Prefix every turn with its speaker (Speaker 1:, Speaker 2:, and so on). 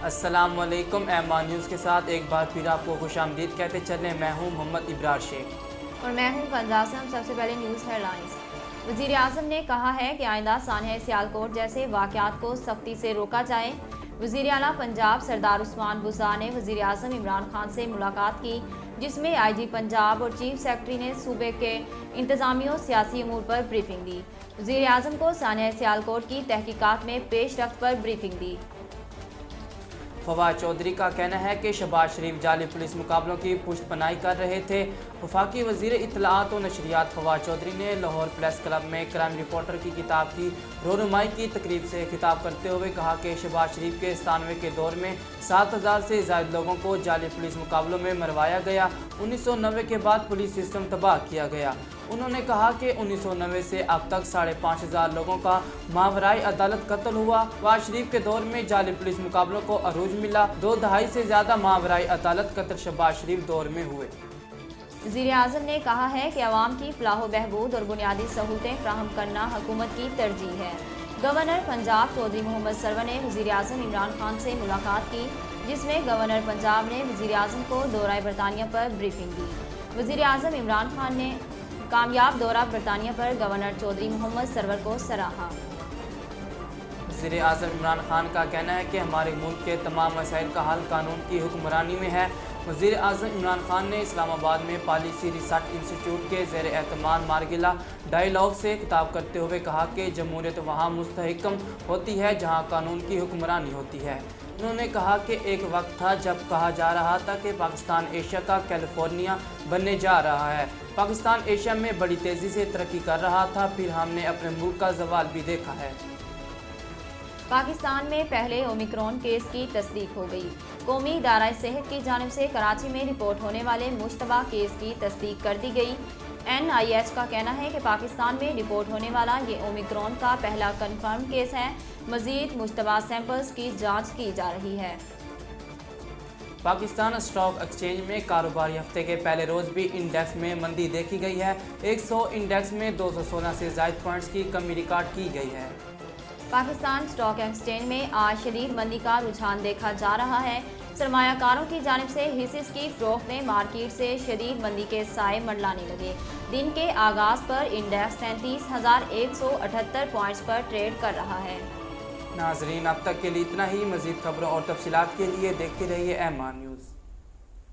Speaker 1: السلام علیکم۔ ایمان نیوز کے ساتھ ایک بار پھر آپ کو خوش آمدید کہتے چلیں۔ میں ہوں محمد ابرار شیخ
Speaker 2: اور میں ہوں کنزاسم۔ سب سے پہلے نیوز ہیڈ لائنز۔ وزیر اعظم نے کہا ہے کہ آئندہ سانحہ سیالکوٹ جیسے واقعات کو سختی سے روکا جائے۔ وزیر اعلیٰ پنجاب سردار عثمان بزدار نے وزیر اعظم عمران خان سے ملاقات کی، جس میں آئی جی پنجاب اور چیف سیکرٹری نے صوبے کے انتظامی و سیاسی امور پر بریفنگ دی۔ وزیر اعظم کو سانحہ سیالکوٹ کی تحقیقات میں پیش رفت پر بریفنگ دی۔
Speaker 1: فواد چودھری کا کہنا ہے کہ شہباز شریف جعلی پولیس مقابلوں کی پشت پناہی کر رہے تھے۔ وفاقی وزیر اطلاعات و نشریات فواد چودھری نے لاہور پریس کلب میں کرائم رپورٹر کی کتاب کی رونمائی کی تقریب سے خطاب کرتے ہوئے کہا کہ شہباز شریف کے 97 کے دور میں 7000 سے زائد لوگوں کو جعلی پولیس مقابلوں میں مروایا گیا۔ 1990 کے بعد پولیس سسٹم تباہ کیا گیا۔ انہوں نے کہا کہ 1990 سے اب تک 5500 لوگوں کا ماورائے عدالت قتل ہوا۔ فواد شریف کے دور میں جعلی پولیس مقابلوں کو عروج ملا۔ 2 دہائی سے زیادہ ماورائے عدالت قتل شہباز شریف دور میں ہوئے۔
Speaker 2: وزیر اعظم نے کہا ہے کہ عوام کی فلاح و بہبود اور بنیادی سہولتیں فراہم کرنا حکومت کی ترجیح ہے۔ گورنر پنجاب چودھری محمد سرور نے وزیر اعظم عمران خان سے ملاقات کی، جس میں گورنر پنجاب نے وزیر اعظم کو دورہ برطانیہ پر بریفنگ دی۔ وزیر اعظم عمران خان نے کامیاب دورہ برطانیہ پر گورنر چودھری محمد سرور کو سراہا۔
Speaker 1: وزیر اعظم عمران خان کا کہنا ہے کہ ہمارے ملک کے تمام مسائل کا حل قانون کی حکمرانی میں ہے۔ وزیر اعظم عمران خان نے اسلام آباد میں پالیسی ریسرچ انسٹی ٹیوٹ کے زیر اہتمام مارگلا ڈائیلاگ سے خطاب کرتے ہوئے کہا کہ جمہوریت وہاں مستحکم ہوتی ہے جہاں قانون کی حکمرانی ہوتی ہے۔ انہوں نے کہا کہ ایک وقت تھا جب کہا جا رہا تھا کہ پاکستان ایشیا کا کیلیفورنیا بننے جا رہا ہے۔ پاکستان ایشیا میں بڑی تیزی سے ترقی کر رہا تھا، پھر ہم نے اپنے ملک کا زوال بھی دیکھا ہے۔
Speaker 2: پاکستان میں پہلے اومیکرون کیس کی تصدیق ہو گئی۔ قومی ادارہ صحت کی جانب سے کراچی میں رپورٹ ہونے والے مشتبہ کیس کی تصدیق کر دی گئی۔ NIH کا کہنا ہے کہ پاکستان میں رپورٹ ہونے والا یہ اومیکرون کا پہلا کنفرم کیس ہے۔ مزید مشتبہ سیمپلز کی جانچ کی جا رہی ہے۔
Speaker 1: پاکستان اسٹاک ایکسچینج میں کاروباری ہفتے کے پہلے روز بھی انڈیکس میں مندی دیکھی گئی ہے۔ 100 انڈیکس میں 216 سے زائد پوائنٹس کی کمی ریکارڈ کی گئی ہے۔
Speaker 2: پاکستان اسٹاک ایکسچینج میں آج شدید مندی کا رجحان دیکھا جا رہا ہے۔ سرمایہ کاروں کی جانب سے حصص کی فروخت میں مارکیٹ سے شدید مندی کے سائے منڈلانے لگے۔ دن کے آغاز پر انڈیکس 33178 پوائنٹس پر ٹریڈ کر رہا ہے۔
Speaker 1: ناظرین، اب تک کے لیے اتنا ہی۔ مزید خبروں اور تفصیلات کے لیے دیکھتے رہیے ایمان نیوز۔